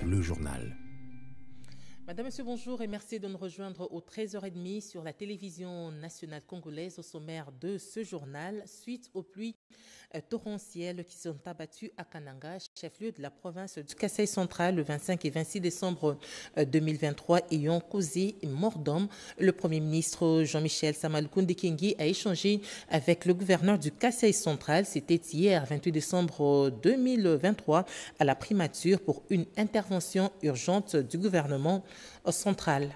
le journal. Madame, Monsieur, bonjour et merci de nous rejoindre aux 13h30 sur la télévision nationale congolaise. Au sommaire de ce journal, suite aux pluies torrentielles qui sont abattues à Kananga, chef-lieu de la province du Kasaï central, le 25 et 26 décembre 2023, ayant causé mort d'homme. Le Premier ministre Jean-Michel Samalukunde Kengi a échangé avec le gouverneur du Kasaï central. C'était hier, 28 décembre 2023, à la primature pour une intervention urgente du gouvernement central.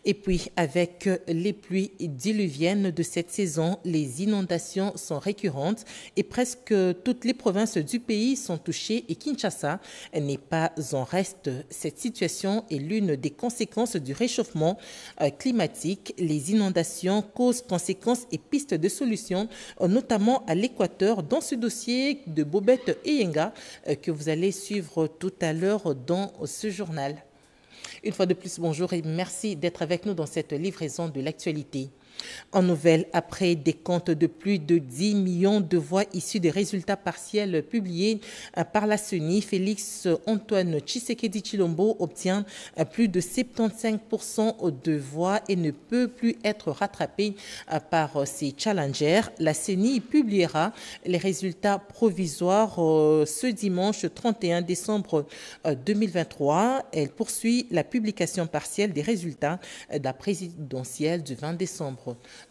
Et puis, avec les pluies diluviennes de cette saison, les inondations sont récurrentes et presque toutes les provinces du pays sont touchées et Kinshasa n'est pas en reste. Cette situation est l'une des conséquences du réchauffement climatique. Les inondations causent conséquences et pistes de solutions, notamment à l'Équateur, dans ce dossier de Bobette Eyenga que vous allez suivre tout à l'heure dans ce journal. Une fois de plus, bonjour et merci d'être avec nous dans cette livraison de l'actualité. En nouvelle, après des comptes de plus de 10 millions de voix issues des résultats partiels publiés par la CENI, Félix Antoine Tshisekedi Tshilombo obtient plus de 75% de voix et ne peut plus être rattrapé par ses challengers. La CENI publiera les résultats provisoires ce dimanche 31 décembre 2023. Elle poursuit la publication partielle des résultats de la présidentielle du 20 décembre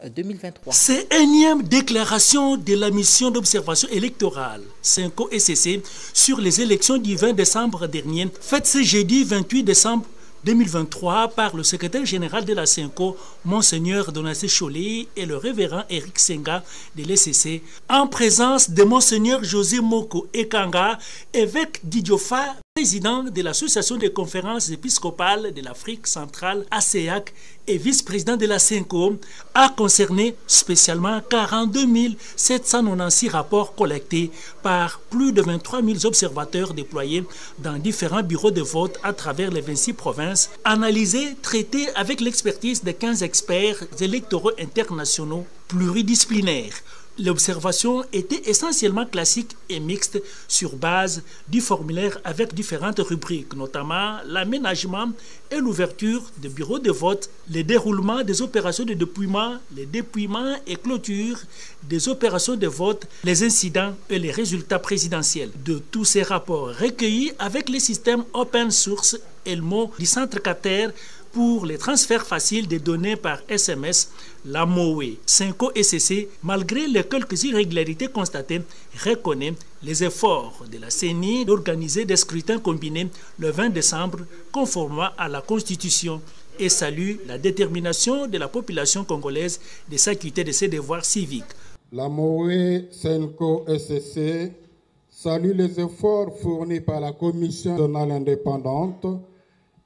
2023. C'est énième déclaration de la mission d'observation électorale CENCO-ECC sur les élections du 20 décembre dernier, faite ce jeudi 28 décembre 2023 par le secrétaire général de la CENCO, Monseigneur Donassé Cholé, et le révérend Eric Senga de l'ECC, en présence de Monseigneur José Moko Ekanga, évêque d'Idiofa, président de l'Association des conférences épiscopales de l'Afrique centrale, ACEAC, et vice-président de la CENCO, a concerné spécialement 42 796 rapports collectés par plus de 23 000 observateurs déployés dans différents bureaux de vote à travers les 26 provinces, analysés, traités avec l'expertise de 15 experts électoraux internationaux pluridisciplinaires. L'observation était essentiellement classique et mixte sur base du formulaire avec différentes rubriques, notamment l'aménagement et l'ouverture des bureaux de vote, le déroulement des opérations de dépouillement, les dépouillements et clôture des opérations de vote, les incidents et les résultats présidentiels. De tous ces rapports recueillis avec le système open source ELMO du Centre Cater pour les transferts faciles des données par SMS, la MOE, CENCO-ECC, malgré les quelques irrégularités constatées, reconnaît les efforts de la CENI d'organiser des scrutins combinés le 20 décembre conformément à la Constitution et salue la détermination de la population congolaise de s'acquitter de ses devoirs civiques. La MOE CENCO-ECC salue les efforts fournis par la Commission nationale indépendante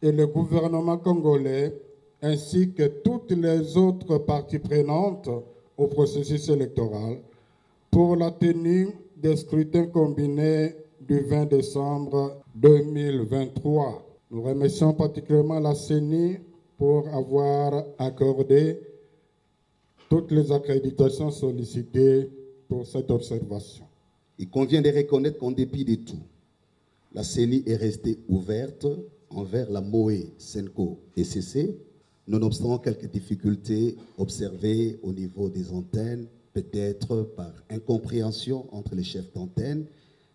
et le gouvernement congolais, ainsi que toutes les autres parties prenantes au processus électoral, pour la tenue des scrutins combinés du 20 décembre 2023. Nous remercions particulièrement la CENI pour avoir accordé toutes les accréditations sollicitées pour cette observation. Il convient de reconnaître qu'en dépit de tout, la CENI est restée ouverte envers la MOE, CENCO-ECC, nonobstant quelques difficultés observées au niveau des antennes, peut-être par incompréhension entre les chefs d'antenne,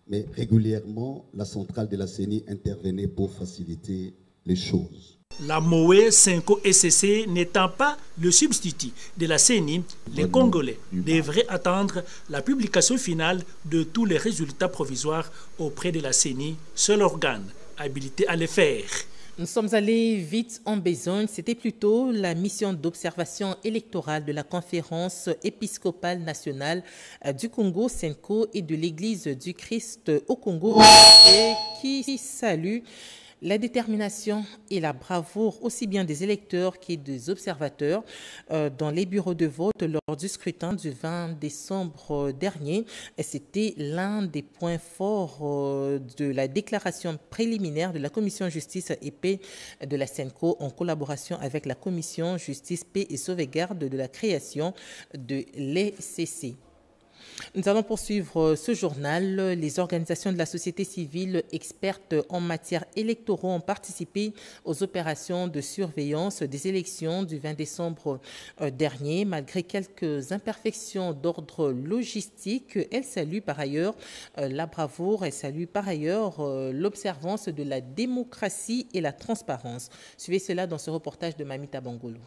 mais régulièrement, la centrale de la CENI intervenait pour faciliter les choses. La MOE CENCO-ECC n'étant pas le substitut de la CENI, les Congolais devraient attendre la publication finale de tous les résultats provisoires auprès de la CENI, seul organe habilité à le faire. Nous sommes allés vite en besogne. C'était plutôt la mission d'observation électorale de la conférence épiscopale nationale du Congo, CENCO, et de l'Église du Christ au Congo, et qui salue la détermination et la bravoure aussi bien des électeurs que des observateurs dans les bureaux de vote lors du scrutin du 20 décembre dernier. C'était l'un des points forts de la déclaration préliminaire de la Commission Justice et Paix de la CENCO en collaboration avec la Commission Justice, Paix et Sauvegarde de la création de l'ECC. Nous allons poursuivre ce journal. Les organisations de la société civile expertes en matière électorale ont participé aux opérations de surveillance des élections du 20 décembre dernier. Malgré quelques imperfections d'ordre logistique, elles saluent par ailleurs la bravoure et saluent par ailleurs l'observance de la démocratie et la transparence. Suivez cela dans ce reportage de Mamita Bangolo.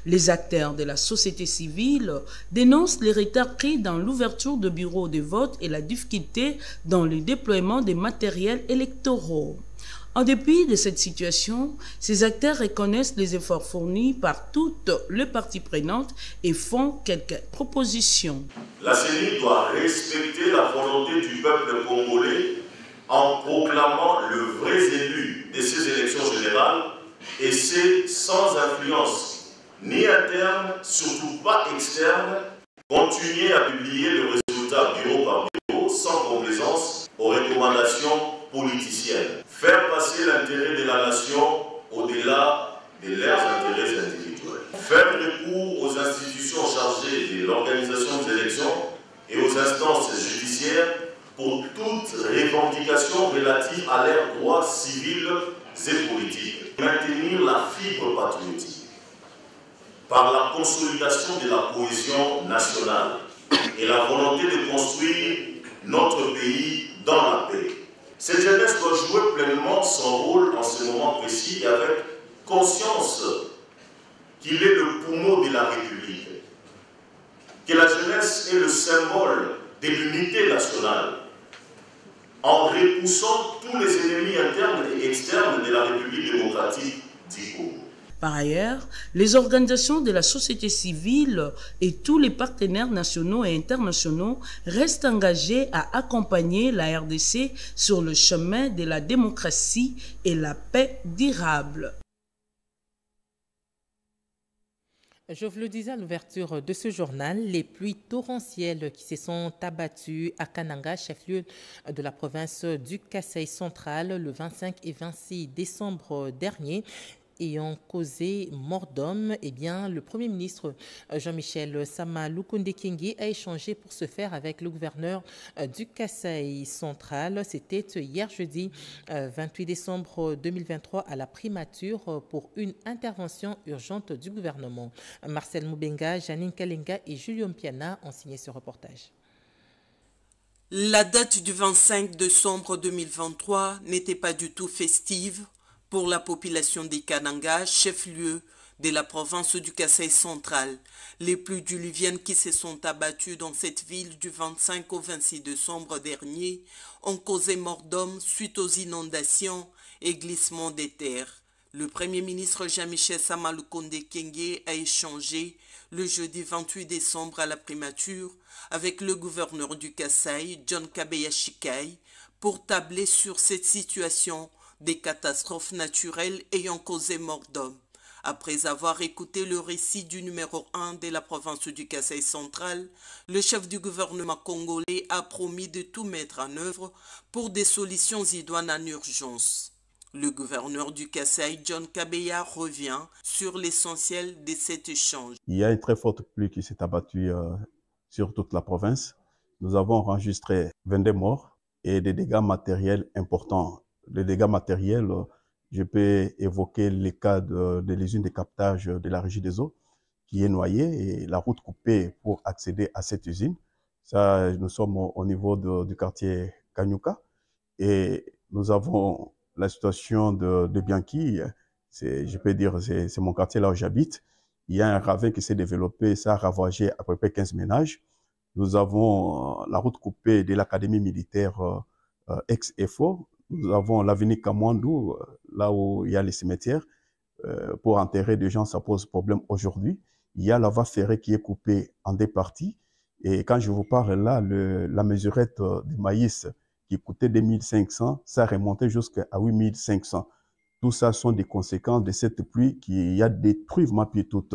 Les acteurs de la société civile dénoncent les retards pris dans l'ouverture de bureaux de vote et la difficulté dans le déploiement des matériels électoraux. En dépit de cette situation, ces acteurs reconnaissent les efforts fournis par toutes les parties prenantes et font quelques propositions. La CENI doit respecter la volonté du peuple congolais en proclamant le vrai élu de ces élections générales, et c'est sans influence ni interne, surtout pas externe, continuer à publier le résultat bureau par bureau sans complaisance aux recommandations politiciennes. Faire passer l'intérêt de la nation au-delà de leurs intérêts individuels. Faire recours aux institutions chargées de l'organisation des élections et aux instances judiciaires pour toute revendication relative à leurs droits civils et politiques. Maintenir la fibre patriotique par la consolidation de la cohésion nationale et la volonté de construire notre pays dans la paix. Cette jeunesse doit jouer pleinement son rôle en ce moment précis et avec conscience qu'il est le poumon de la République, que la jeunesse est le symbole de l'unité nationale, en repoussant tous les ennemis internes et externes de la République démocratique du Congo. Par ailleurs, les organisations de la société civile et tous les partenaires nationaux et internationaux restent engagés à accompagner la RDC sur le chemin de la démocratie et la paix durable. Je vous le disais à l'ouverture de ce journal, les pluies torrentielles qui se sont abattues à Kananga, chef-lieu de la province du Kasaï central, le 25 et 26 décembre dernier, ayant causé mort d'homme, eh bien, le Premier ministre Jean-Michel Sama Lukonde Kyenge a échangé pour ce faire avec le gouverneur du Kasaï central. C'était hier jeudi 28 décembre 2023 à la primature pour une intervention urgente du gouvernement. Marcel Moubenga, Janine Kalenga et Julien Piana ont signé ce reportage. La date du 25 décembre 2023 n'était pas du tout festive pour la population des Kananga, chef-lieu de la province du Kasaï central. Les pluies diluviennes qui se sont abattues dans cette ville du 25 au 26 décembre dernier ont causé mort d'hommes suite aux inondations et glissements des terres. Le Premier ministre Jean-Michel Sama Lukonde Kyenge a échangé le jeudi 28 décembre à la primature avec le gouverneur du Kasaï, John Kabeya Shikai, pour tabler sur cette situation des catastrophes naturelles ayant causé mort d'hommes. Après avoir écouté le récit du numéro 1 de la province du Kasaï central, le chef du gouvernement congolais a promis de tout mettre en œuvre pour des solutions idoines en urgence. Le gouverneur du Kasaï, John Kabeya, revient sur l'essentiel de cet échange. Il y a une très forte pluie qui s'est abattue sur toute la province. Nous avons enregistré 22 morts et des dégâts matériels importants. Les dégâts matériels, je peux évoquer les cas de l'usine de captage de la Régie des eaux qui est noyée et la route coupée pour accéder à cette usine. Ça, nous sommes au niveau du quartier Kanyuka et nous avons la situation de Bianchi. Je peux dire, c'est mon quartier là où j'habite. Il y a un ravin qui s'est développé, ça a ravagé à peu près 15 ménages. Nous avons la route coupée de l'académie militaire ex-EFO. Nous avons l'avenue Kamwandou, là où il y a les cimetières. Pour enterrer des gens, ça pose problème aujourd'hui. Il y a la voie ferrée qui est coupée en deux parties. Et quand je vous parle là, la mesurette du maïs qui coûtait 2500, ça remontait jusqu'à 8500. Tout ça sont des conséquences de cette pluie qui a détruit vraiment toute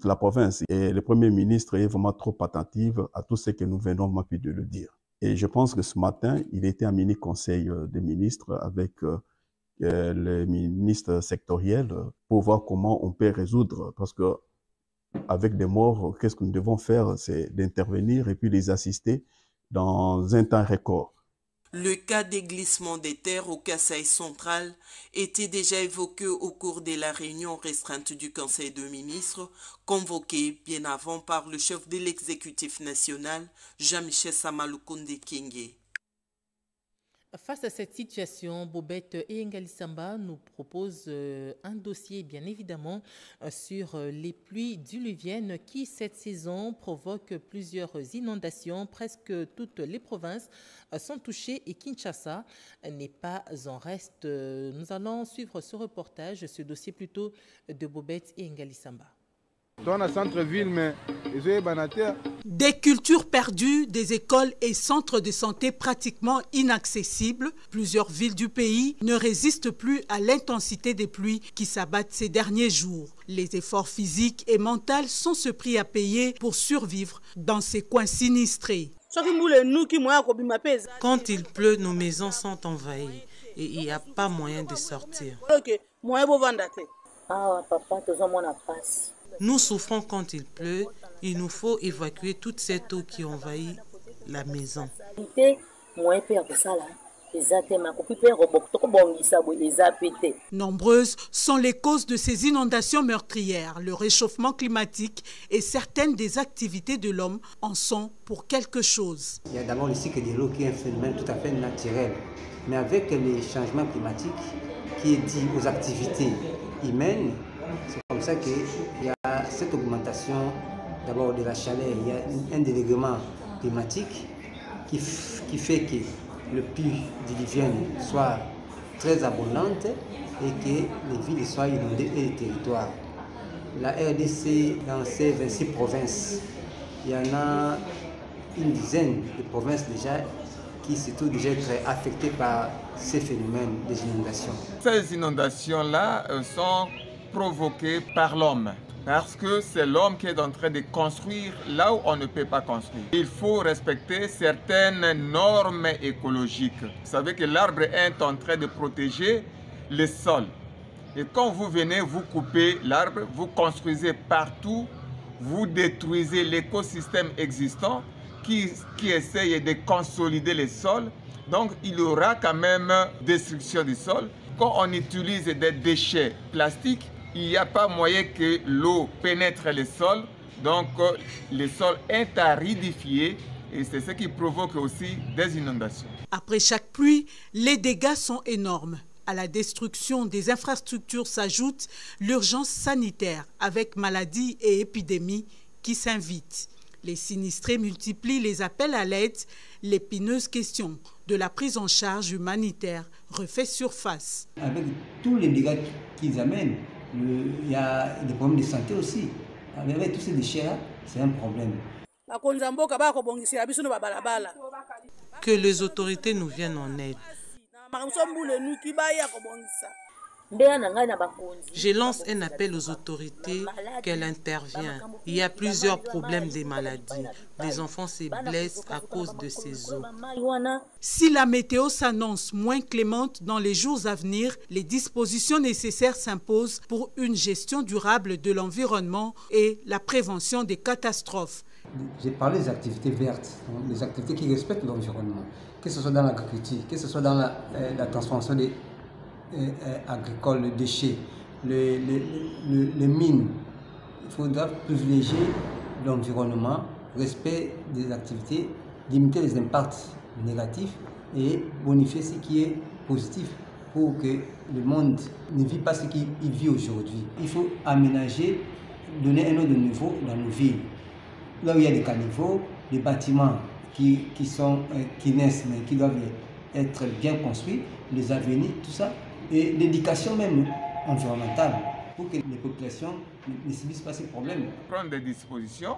la province. Et le Premier ministre est vraiment trop attentif à tout ce que nous venons de le dire. Et je pense que ce matin, il était un mini-conseil des ministres avec les ministres sectoriels pour voir comment on peut résoudre. Parce que avec des morts, qu'est-ce que nous devons faire? C'est d'intervenir et puis les assister dans un temps record. Le cas des glissements des terres au Kasaï central était déjà évoqué au cours de la réunion restreinte du Conseil de ministres, convoquée bien avant par le chef de l'exécutif national, Jean-Michel Samalukonde Kenge. Face à cette situation, Bobette et Ngalisamba nous proposent un dossier, bien évidemment, sur les pluies diluviennes qui, cette saison, provoquent plusieurs inondations. Presque toutes les provinces sont touchées et Kinshasa n'est pas en reste. Nous allons suivre ce reportage, ce dossier plutôt de Bobette et Ngalisamba. Des cultures perdues, des écoles et centres de santé pratiquement inaccessibles, plusieurs villes du pays ne résistent plus à l'intensité des pluies qui s'abattent ces derniers jours. Les efforts physiques et mentaux sont ce prix à payer pour survivre dans ces coins sinistrés. Quand il pleut, nos maisons sont envahies et il n'y a pas moyen de sortir. Nous souffrons quand il pleut, il nous faut évacuer toute cette eau qui envahit la maison. Nombreuses sont les causes de ces inondations meurtrières. Le réchauffement climatique et certaines des activités de l'homme en sont pour quelque chose. Il y a d'abord le cycle de l'eau qui est un phénomène tout à fait naturel. Mais avec les changements climatiques qui est dû aux activités humaines, c'est comme ça qu'il y a cette augmentation d'abord de la chaleur. Il y a un dérèglement climatique qui fait que le pluie diluvienne soit très abondante et que les villes soient inondées et les territoires. La RDC, dans ces 26 provinces, il y en a une dizaine de provinces déjà qui se trouvent déjà très affectées par ces phénomènes des inondations. Ces inondations-là sont provoquées par l'homme. Parce que c'est l'homme qui est en train de construire là où on ne peut pas construire. Il faut respecter certaines normes écologiques. Vous savez que l'arbre est en train de protéger le sol. Et quand vous venez, vous coupez l'arbre, vous construisez partout, vous détruisez l'écosystème existant qui essaye de consolider le sol. Donc il y aura quand même destruction du sol. Quand on utilise des déchets plastiques, il n'y a pas moyen que l'eau pénètre le sol, donc le sol est aridifié et c'est ce qui provoque aussi des inondations. Après chaque pluie, les dégâts sont énormes. À la destruction des infrastructures s'ajoute l'urgence sanitaire avec maladies et épidémies qui s'invitent. Les sinistrés multiplient les appels à l'aide. L'épineuse question de la prise en charge humanitaire refait surface. Avec tous les dégâts qu'ils amènent, il y a des problèmes de santé aussi. Avec tous ces déchets-là, c'est un problème. Que les autorités nous viennent en aide. Je lance un appel aux autorités qu'elles interviennent. Il y a plusieurs problèmes des maladies. Les enfants se blessent à cause de ces eaux. Si la météo s'annonce moins clémente dans les jours à venir, les dispositions nécessaires s'imposent pour une gestion durable de l'environnement et la prévention des catastrophes. J'ai parlé des activités vertes, des activités qui respectent l'environnement, que ce soit dans l'agriculture, que ce soit dans la transformation des agricoles, les déchets, les mines. Il faudra privilégier l'environnement, respect des activités, limiter les impacts négatifs et bonifier ce qui est positif pour que le monde ne vit pas ce qu'il vit aujourd'hui. Il faut aménager, donner un autre niveau dans nos villes. Là où il y a des caniveaux, des bâtiments qui naissent mais qui doivent être bien construits, les avenirs, tout ça, et l'éducation même environnementale pour que les populations ne subissent pas ces problèmes. Prendre des dispositions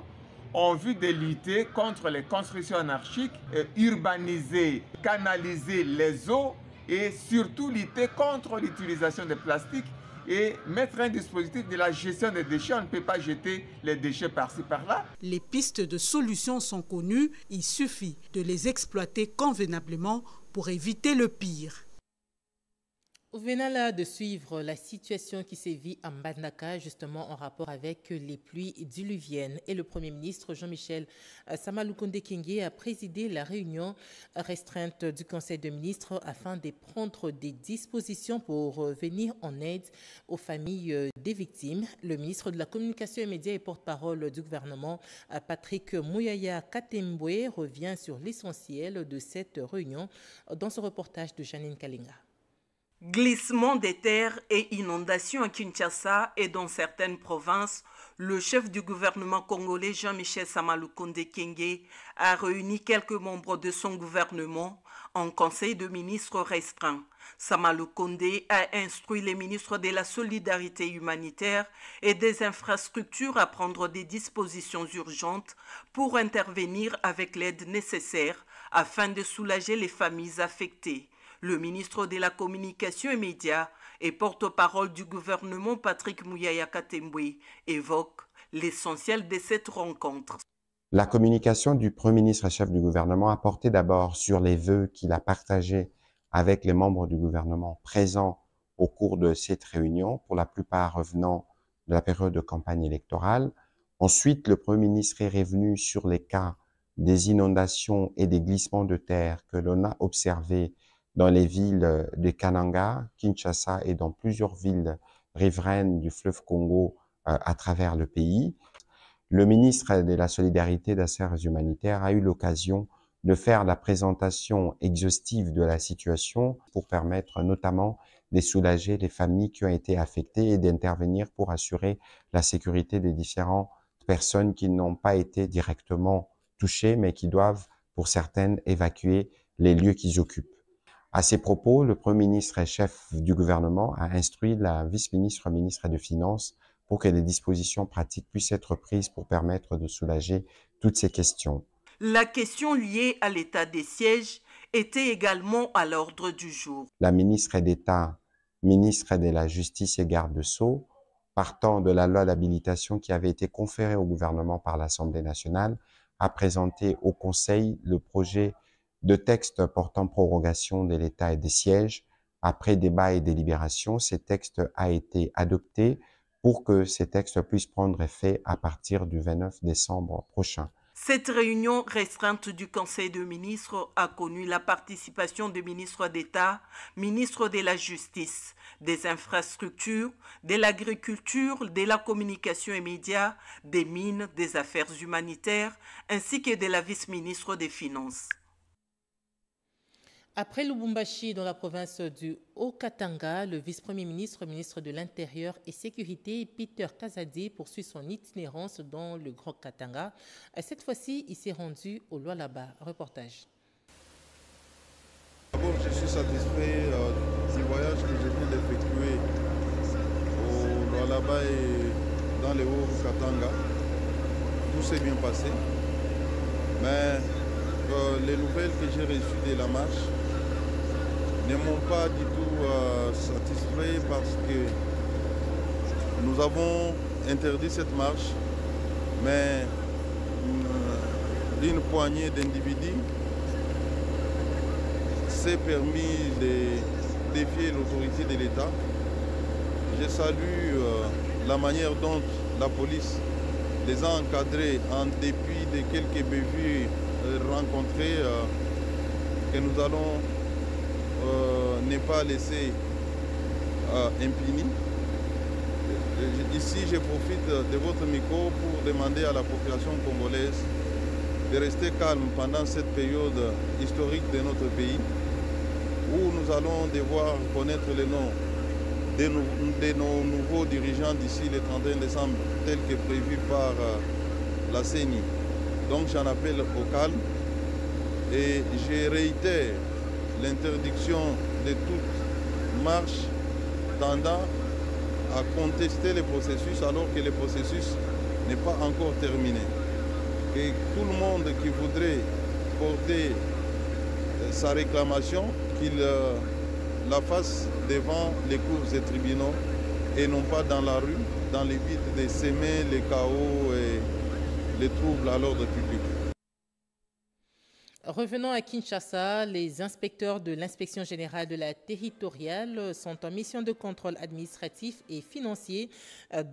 en vue de lutter contre les constructions anarchiques, urbaniser, canaliser les eaux et surtout lutter contre l'utilisation des plastiques et mettre un dispositif de la gestion des déchets. On ne peut pas jeter les déchets par-ci, par-là. Les pistes de solutions sont connues. Il suffit de les exploiter convenablement pour éviter le pire. Vous venez là de suivre la situation qui sévit à Mbandaka, justement en rapport avec les pluies diluviennes. Et le Premier ministre Jean-Michel Samalukonde Kenge a présidé la réunion restreinte du Conseil des ministres afin de prendre des dispositions pour venir en aide aux familles des victimes. Le ministre de la Communication et Médias et porte-parole du gouvernement, Patrick Mouyaya Katembwe, revient sur l'essentiel de cette réunion dans ce reportage de Janine Kalinga. Glissement des terres et inondations à Kinshasa et dans certaines provinces, le chef du gouvernement congolais Jean-Michel Samalukonde Kenge a réuni quelques membres de son gouvernement en conseil de ministres restreint. Samalukonde a instruit les ministres de la solidarité humanitaire et des infrastructures à prendre des dispositions urgentes pour intervenir avec l'aide nécessaire afin de soulager les familles affectées. Le ministre de la Communication et Médias et porte-parole du gouvernement Patrick Mouyaya Katembwe évoque l'essentiel de cette rencontre. La communication du Premier ministre et chef du gouvernement a porté d'abord sur les vœux qu'il a partagés avec les membres du gouvernement présents au cours de cette réunion, pour la plupart revenant de la période de campagne électorale. Ensuite, le Premier ministre est revenu sur les cas des inondations et des glissements de terre que l'on a observés dans les villes de Kananga, Kinshasa et dans plusieurs villes riveraines du fleuve Congo à travers le pays. Le ministre de la Solidarité et des Affaires humanitaires a eu l'occasion de faire la présentation exhaustive de la situation pour permettre notamment de soulager les familles qui ont été affectées et d'intervenir pour assurer la sécurité des différentes personnes qui n'ont pas été directement touchées mais qui doivent, pour certaines, évacuer les lieux qu'ils occupent. À ces propos, le Premier ministre et chef du gouvernement a instruit la vice-ministre ministre des Finances pour que des dispositions pratiques puissent être prises pour permettre de soulager toutes ces questions. La question liée à l'état des sièges était également à l'ordre du jour. La ministre d'État, ministre de la Justice et garde-sceaux, partant de la loi d'habilitation qui avait été conférée au gouvernement par l'Assemblée nationale, a présenté au Conseil le projet de texte portant prorogation de l'état et des sièges. Après débat et délibération, ce texte a été adopté pour que ces textes puissent prendre effet à partir du 29 décembre prochain. Cette réunion restreinte du Conseil des ministres a connu la participation des ministres d'État, ministres de la Justice, des infrastructures, de l'agriculture, de la communication et médias, des mines, des affaires humanitaires, ainsi que de la vice-ministre des Finances. Après Lubumbashi, dans la province du Haut-Katanga, le vice-premier ministre, ministre de l'Intérieur et Sécurité, Peter Kazadi, poursuit son itinérance dans le Grand Katanga. Cette fois-ci, il s'est rendu au Lualaba. Reportage. D'abord, je suis satisfait du voyage que je viens d'effectuer au Lualaba et dans le Haut-Katanga. Tout s'est bien passé. Mais les nouvelles que j'ai reçues de la marche ne m'ont pas du tout satisfait parce que nous avons interdit cette marche, mais une poignée d'individus s'est permis de défier l'autorité de l'État. Je salue la manière dont la police les a encadrés en dépit de quelques bévues rencontrés que nous allons ne pas laisser impunis. Ici, je profite de votre micro pour demander à la population congolaise de rester calme pendant cette période historique de notre pays où nous allons devoir connaître les noms de nos nouveaux dirigeants d'ici le 31 décembre, tel que prévu par la CENI. Donc j'en appelle au calme et je réitère l'interdiction de toute marche tendant à contester le processus alors que le processus n'est pas encore terminé. Et tout le monde qui voudrait porter sa réclamation, qu'il la fasse devant les cours et tribunaux et non pas dans la rue, dans le but de semer les chaos et les troubles à l'ordre public. Revenons à Kinshasa, les inspecteurs de l'inspection générale de la territoriale sont en mission de contrôle administratif et financier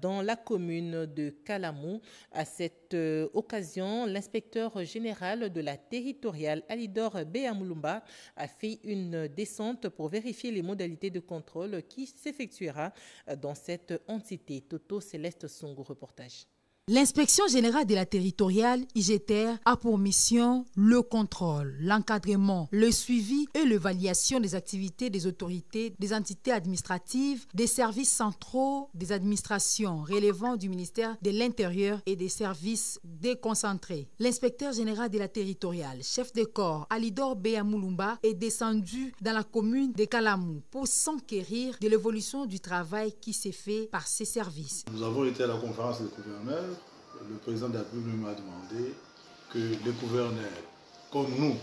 dans la commune de Kalamou. À cette occasion, l'inspecteur général de la territoriale, Alidor Béamoulumba, a fait une descente pour vérifier les modalités de contrôle qui s'effectuera dans cette entité. Toto Céleste Songo, reportage. L'inspection générale de la territoriale, IGTR, a pour mission le contrôle, l'encadrement, le suivi et l'évaluation des activités des autorités, des entités administratives, des services centraux, des administrations relevant du ministère de l'Intérieur et des services déconcentrés. L'inspecteur général de la territoriale, chef de corps, Alidor Béamoulumba, est descendu dans la commune de Kalamou pour s'enquérir de l'évolution du travail qui s'est fait par ces services. Nous avons été à la conférence des gouverneurs. Le président de la République m'a demandé que les gouverneurs, comme nous,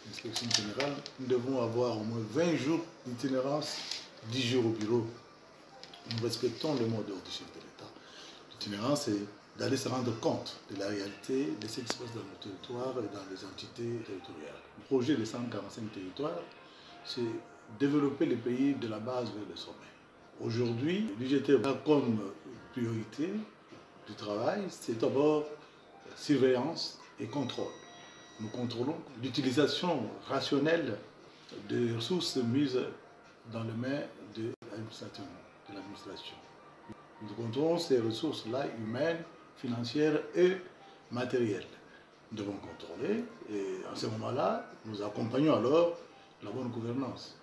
l'inspection générale, nous devons avoir au moins 20 jours d'itinérance, 10 jours au bureau. Nous respectons le mot d'ordre du chef de l'État. L'itinérance, c'est d'aller se rendre compte de la réalité de ce qui se passe dans nos territoires et dans les entités territoriales. Le projet des 145 territoires, c'est développer les pays de la base vers le sommet. Aujourd'hui, l'UGT a comme priorité du travail, c'est d'abord surveillance et contrôle. Nous contrôlons l'utilisation rationnelle des ressources mises dans les mains de l'administration. Nous contrôlons ces ressources-là humaines, financières et matérielles. Nous devons contrôler et à ce moment-là, nous accompagnons alors la bonne gouvernance.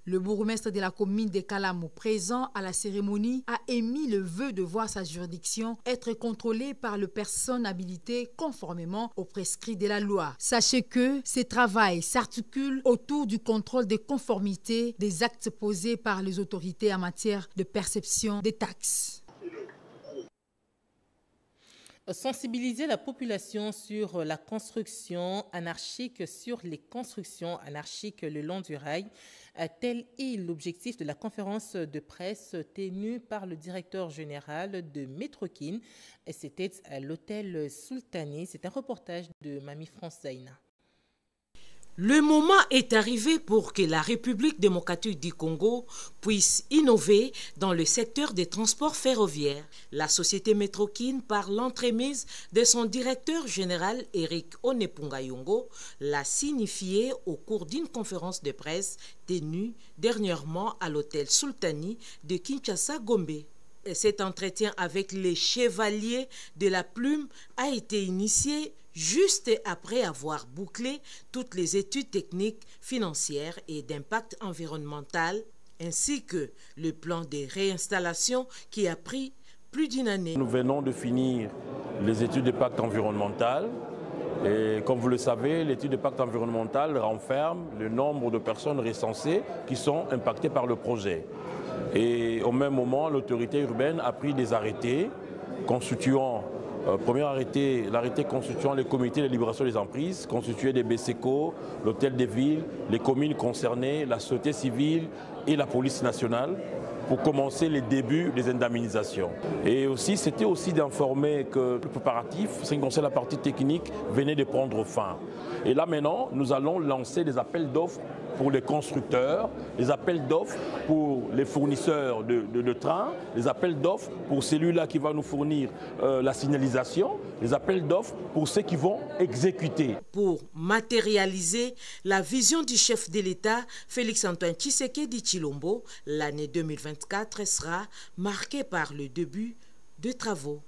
Le bourgmestre de la commune de Kalamou, présent à la cérémonie, a émis le vœu de voir sa juridiction être contrôlée par les personnes habilitées conformément aux prescrits de la loi. Sachez que ce travail s'articule autour du contrôle de conformité des actes posés par les autorités en matière de perception des taxes. Sensibiliser la population sur la construction anarchique, sur les constructions anarchiques le long du rail, tel est l'objectif de la conférence de presse tenue par le directeur général de Métrokin. C'était à l'hôtel Sultani. C'est un reportage de Mamie France Zaina. Le moment est arrivé pour que la République démocratique du Congo puisse innover dans le secteur des transports ferroviaires. La société Métrokin, par l'entremise de son directeur général Eric Onepungayongo, l'a signifié au cours d'une conférence de presse tenue dernièrement à l'hôtel Sultani de Kinshasa-Gombe. Cet entretien avec les chevaliers de la plume a été initié juste après avoir bouclé toutes les études techniques, financières et d'impact environnemental, ainsi que le plan de réinstallation qui a pris plus d'une année. Nous venons de finir les études d'impact environnemental. Et comme vous le savez, l'étude d'impact environnemental renferme le nombre de personnes recensées qui sont impactées par le projet. Et au même moment, l'autorité urbaine a pris des arrêtés constituant, premier arrêté, l'arrêté constituant les comités de libération des emprises, constitué des BCECO, l'hôtel des villes, les communes concernées, la société civile et la police nationale, pour commencer les débuts des indemnisations. Et aussi, c'était aussi d'informer que le préparatif, ce qui concerne la partie technique, venait de prendre fin. Et là maintenant, nous allons lancer des appels d'offres pour les constructeurs, les appels d'offres pour les fournisseurs de trains, les appels d'offres pour celui-là qui va nous fournir la signalisation, les appels d'offres pour ceux qui vont exécuter. Pour matérialiser la vision du chef de l'État, Félix-Antoine Tshisekedi Tshilombo, l'année 2024 sera marquée par le début de travaux.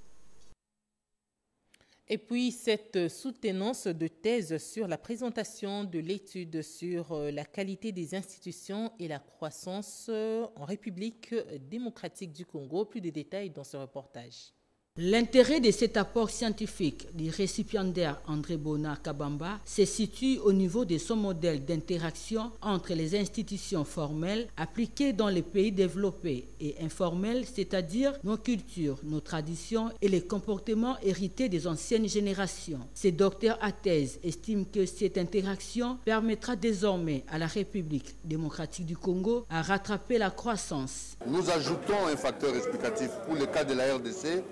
Et puis, cette soutenance de thèse sur la présentation de l'étude sur la qualité des institutions et la croissance en République démocratique du Congo. Plus de détails dans ce reportage. L'intérêt de cet apport scientifique du récipiendaire André Bona Kabamba se situe au niveau de son modèle d'interaction entre les institutions formelles appliquées dans les pays développés et informelles, c'est-à-dire nos cultures, nos traditions et les comportements hérités des anciennes générations. Ce docteur à thèse estime que cette interaction permettra désormais à la République démocratique du Congo à rattraper la croissance. Nous ajoutons un facteur explicatif pour le cas de la RDC.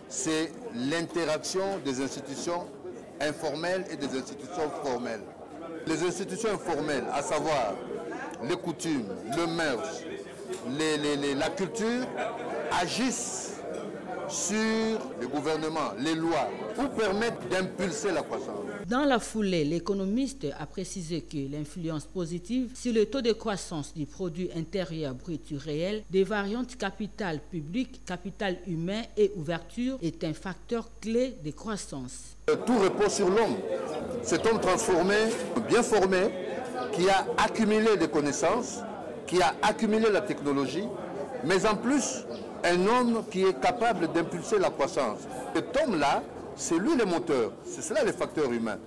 C'est l'interaction des institutions informelles et des institutions formelles. Les institutions informelles, à savoir les coutumes, le merch, la culture, agissent sur le gouvernement, les lois, pour permettre d'impulser la croissance. Dans la foulée, l'économiste a précisé que l'influence positive sur le taux de croissance du produit intérieur brut réel des variantes capital public, capital humain et ouverture est un facteur clé de croissance. Tout repose sur l'homme. Cet homme transformé, bien formé, qui a accumulé des connaissances, qui a accumulé la technologie, mais en plus, un homme qui est capable d'impulser la croissance. Cet homme-là, c'est lui le moteur, c'est cela le facteur humain.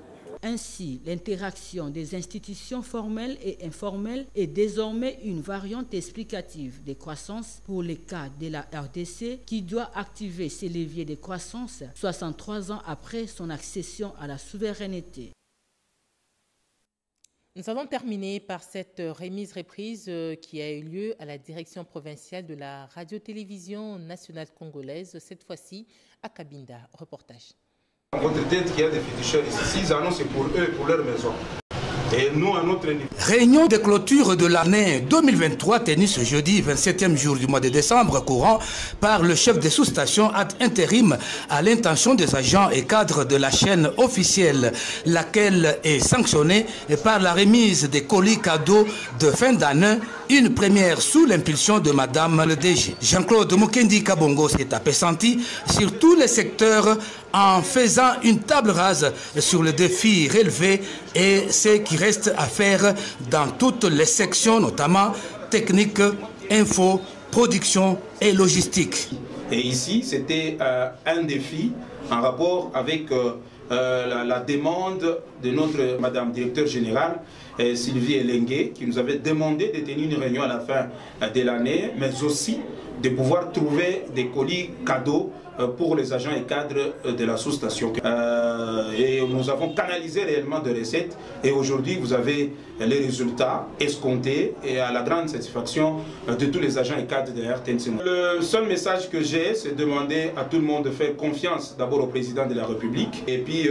Ainsi, l'interaction des institutions formelles et informelles est désormais une variante explicative de croissance pour le cas de la RDC qui doit activer ses leviers de croissance 63 ans après son accession à la souveraineté. Nous allons terminer par cette remise-reprise qui a eu lieu à la direction provinciale de la radio-télévision nationale congolaise, cette fois-ci à Cabinda. Reportage. Votre tête qui a des fiduciaires ici, ils annoncent pour eux, pour leur maison. Et nous, à notre niveau. Réunion de clôture de l'année 2023 tenue ce jeudi 27e jour du mois de décembre courant par le chef des sous-stations ad intérim à l'intention des agents et cadres de la chaîne officielle, laquelle est sanctionnée par la remise des colis cadeaux de fin d'année, une première sous l'impulsion de Madame le DG. Jean-Claude Mukendi Kabongo s'est appesantí sur tous les secteurs en faisant une table rase sur le défi relevé et ce qui reste à faire dans toutes les sections, notamment technique, info, production et logistique. Et ici, c'était un défi en rapport avec la demande de notre Madame Directeur Générale, Sylvie Elengue, qui nous avait demandé de tenir une réunion à la fin de l'année, mais aussi de pouvoir trouver des colis cadeaux pour les agents et cadres de la sous-station. Et nous avons canalisé réellement des recettes et aujourd'hui vous avez les résultats escomptés et à la grande satisfaction de tous les agents et cadres de la RTNC. Le seul message que j'ai, c'est de demander à tout le monde de faire confiance d'abord au président de la République et puis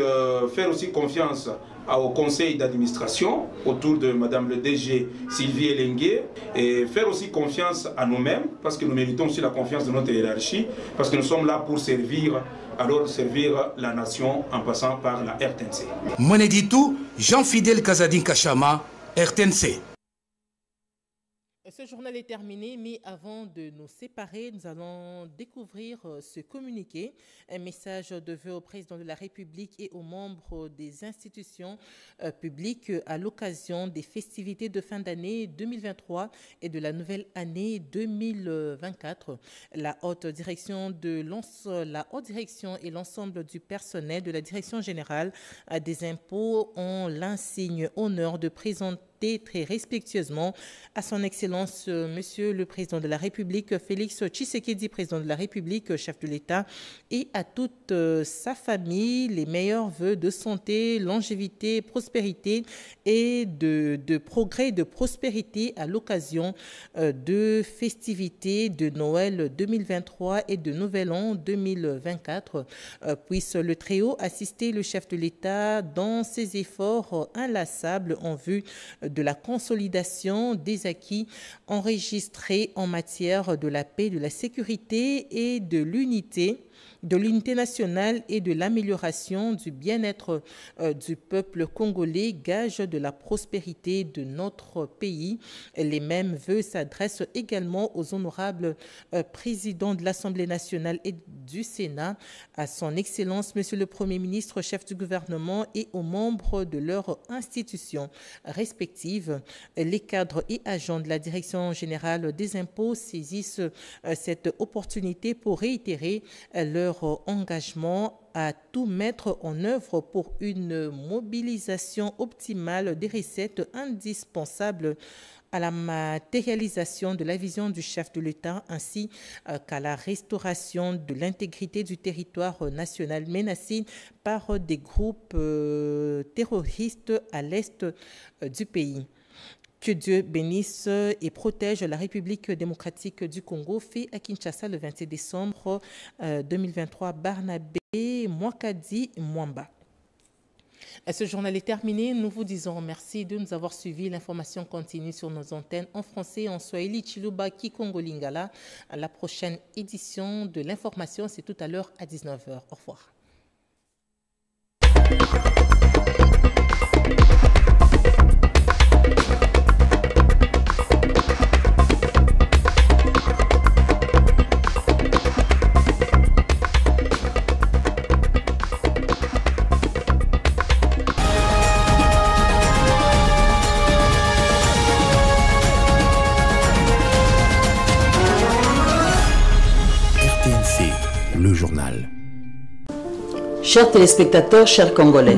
faire aussi confiance au conseil d'administration autour de Madame le DG Sylvie Elengue et faire aussi confiance à nous-mêmes parce que nous méritons aussi la confiance de notre hiérarchie parce que nous sommes là pour servir la nation en passant par la RTNC. Moneditou, Jean-Fidèle Kazadine Kachama, RTNC. Ce journal est terminé, mais avant de nous séparer, nous allons découvrir ce communiqué, un message de vœux au président de la République et aux membres des institutions publiques à l'occasion des festivités de fin d'année 2023 et de la nouvelle année 2024. La haute direction et l'ensemble du personnel de la direction générale des impôts ont l'insigne honneur de présenter très respectueusement à son Excellence Monsieur le Président de la République, Félix Tshisekedi, Président de la République, chef de l'État, et à toute sa famille, les meilleurs vœux de santé, longévité, prospérité et de progrès et de prospérité à l'occasion de festivités de Noël 2023 et de Nouvel An 2024. Puisse le Très-Haut assister le chef de l'État dans ses efforts inlassables en vue de la consolidation des acquis enregistrés en matière de la paix, de la sécurité et de l'unité nationale et de l'amélioration du bien-être du peuple congolais, gage de la prospérité de notre pays. Les mêmes vœux s'adressent également aux honorables présidents de l'Assemblée nationale et du Sénat, à son Excellence Monsieur le Premier ministre, chef du gouvernement et aux membres de leurs institutions respectives. Les cadres et agents de la Direction générale des impôts saisissent cette opportunité pour réitérer leur engagement à tout mettre en œuvre pour une mobilisation optimale des recettes indispensables à la matérialisation de la vision du chef de l'État ainsi qu'à la restauration de l'intégrité du territoire national menacé par des groupes terroristes à l'est du pays. Que Dieu bénisse et protège la République démocratique du Congo, fait à Kinshasa le 27 décembre 2023, Barnabé Mwakadi Mwamba. Ce journal est terminé. Nous vous disons merci de nous avoir suivis. L'information continue sur nos antennes en français, en swahili, chiluba, kikongo, lingala. À la prochaine édition de l'information, c'est tout à l'heure à 19h. Au revoir. Le journal. Chers téléspectateurs, chers Congolais.